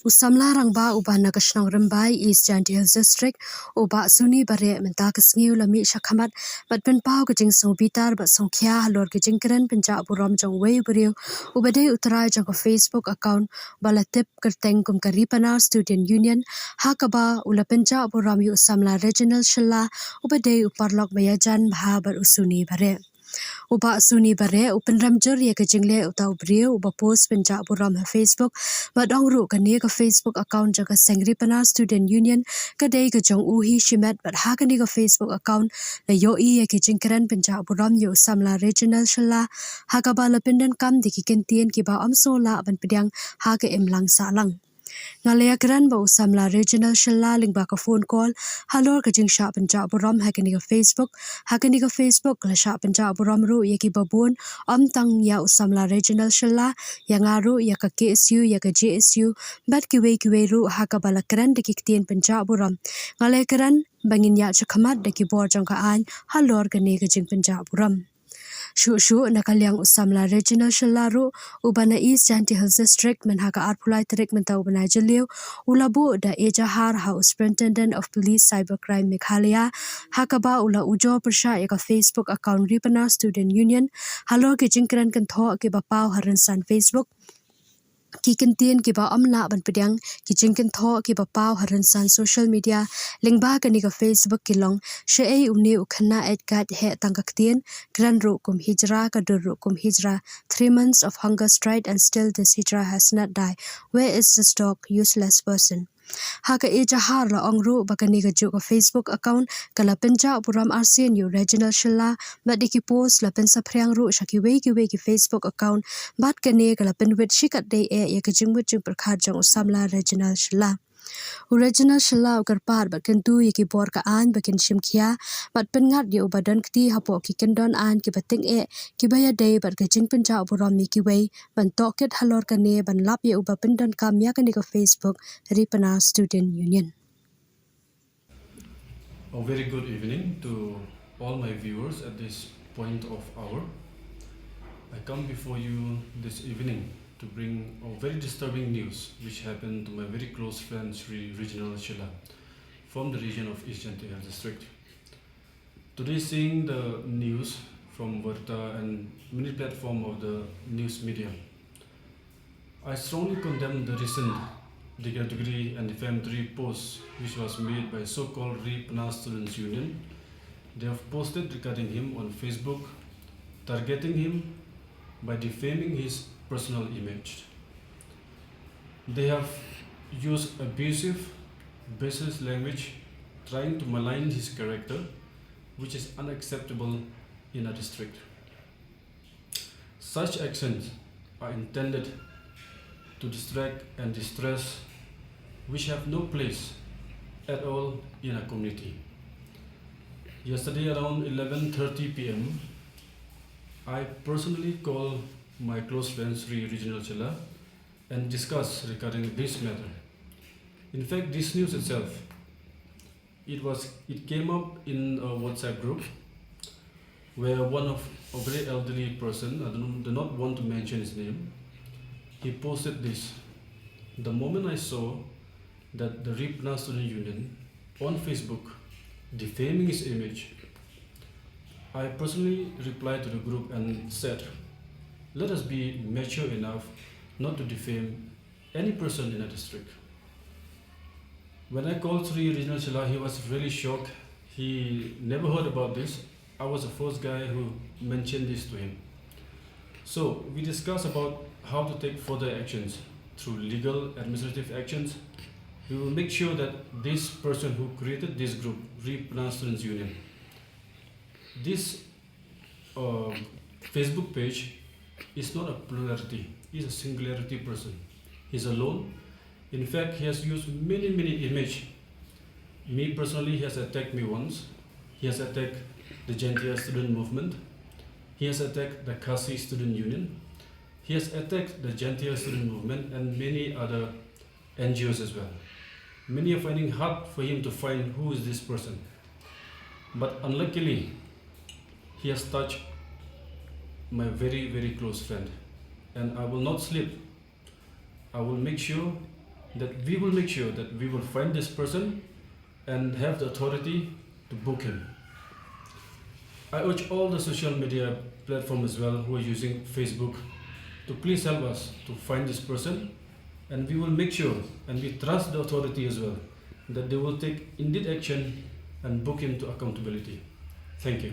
Samla rangba uba nakashnong rambai East Jantil District uba Suni Bareh menta kasngiu lami shakamat batpen pau kajing song Bitar bat song kya halor kajing keren pynjah burom jong wei beriu ubade uterai jong Facebook account balatip kerteng kum Ri Pnar Student Union haka ba ula pynjah burom yu Samla Reginal Shylla ubade uparlok bayajan bha bat Suni Bareh. Uba Suni Bareh upen ramjur ya kejingle utau beriu uba post pynjah burom ha Facebook badong ru kani ka Facebook account jaga Ri Pnar Student Union kadai ka jong uhi shimet bad ha kani ka Facebook account la yo I ya kejingkran pynjah burom yu Samla Reginal Shylla ha ka ba la pindan kam diki kentien ki ba amso la ban pedang ha ka emlang salang ngalaya kran ba Samla Reginal Shylla lingba ka phone call halor ka jing sha pynjah burom ha kani ka Facebook la sha pynjah burom ru ya ki babun tang ya Samla Reginal Shylla yang aru ya ka KSU ya ka JSU bat kiwe ru ha ka bala kran diki ktien pynjah burom ngalaya kran bangin ya chakamat diki bor jong ka an halor kani ka jing pynjah burom Shu nakaliang Samla Reginal Shylla ru ubana East Jantil District menhaka arpulai terik mentau banai jeliu ulabu da ejahar ha Superintendent of Police Cybercrime Meghalaya hakaba ula ujo persya ya ka Facebook account Ri Pnar Student Union halor ke jingkran kan tho ke bapau haransan Facebook ki kentien ki ba amla ban pedang ki jingken tho ki ba pau haransan social media lingba kani ka Facebook ki long she ei umni ukhana at kat he tangka ktien gran ru kum hijra ka dur ru kum hijra 3 months of hunger strike and still this hijra has not died. Where is this dog useless person? Haka ejahar la ongru bakani ka juk Facebook account kala pynjah burom RCN yu Reginal Shylla bat diki post la pen sapriang ru shaki wei ki Facebook account bat kani kala pen wit shikat day ya ka jingwit jing perkhat jong Samla Reginal Shylla Reginal Shylla ukar par bat kentu yaki bor ka an bakin shimkia bat pengat ya ubadan kti hapo ki kendon an ki bating ki baya day bat ka jing pynjah burom ni ki wei ban toket halor kane ban lap ya uba pendon kam ya kani ka Facebook Ri Pnar Student Union. A very good evening to all my viewers at this point of hour. I come before you this evening to bring a very disturbing news which happened to my very close friend Samla Reginal Shylla from the region of East Jantil District. Today, seeing the news from Bitar and many platforms of the news media, I strongly condemn the recent derogatory and defamatory posts which was made by so-called Ri Pnar Students Union. They have posted regarding him on Facebook, targeting him by defaming his personal image. They have used abusive, baseless language, trying to malign his character, which is unacceptable in a district. Such actions are intended to distract and distress, which have no place at all in a community. Yesterday around 11:30 p.m., I personally called my close friend Samla Reginal Shylla and discussed regarding this matter. In fact, this news itself, it came up in a WhatsApp group where one of a very elderly person, I do not want to mention his name, he posted this. The moment I saw that the Ri Pnar Student Union on Facebook defaming his image, I personally replied to the group and said, let us be mature enough not to defame any person in a district. When I called Samla Reginal Shylla, he was really shocked. He never heard about this. I was the first guy who mentioned this to him. So we discussed about how to take further actions through legal, administrative actions. We will make sure that this person who created this group, Ri Pnar Students Union, this Facebook page is not a plurality, he's a singularity person. He's alone. In fact, he has used many images. Me personally, he has attacked me once. He has attacked the Jantil student movement. He has attacked the Kasi student union. He has attacked the Jantil student movement and many other NGOs as well. Many are finding hard for him to find who is this person. But unluckily, he has touched my very close friend. And I will not sleep. I will make sure that we will make sure that we will find this person and have the authority to book him. I urge all the social media platforms as well who are using Facebook to please help us to find this person, and we will make sure and we trust the authority as well that they will take indeed action and book him to accountability. Thank you.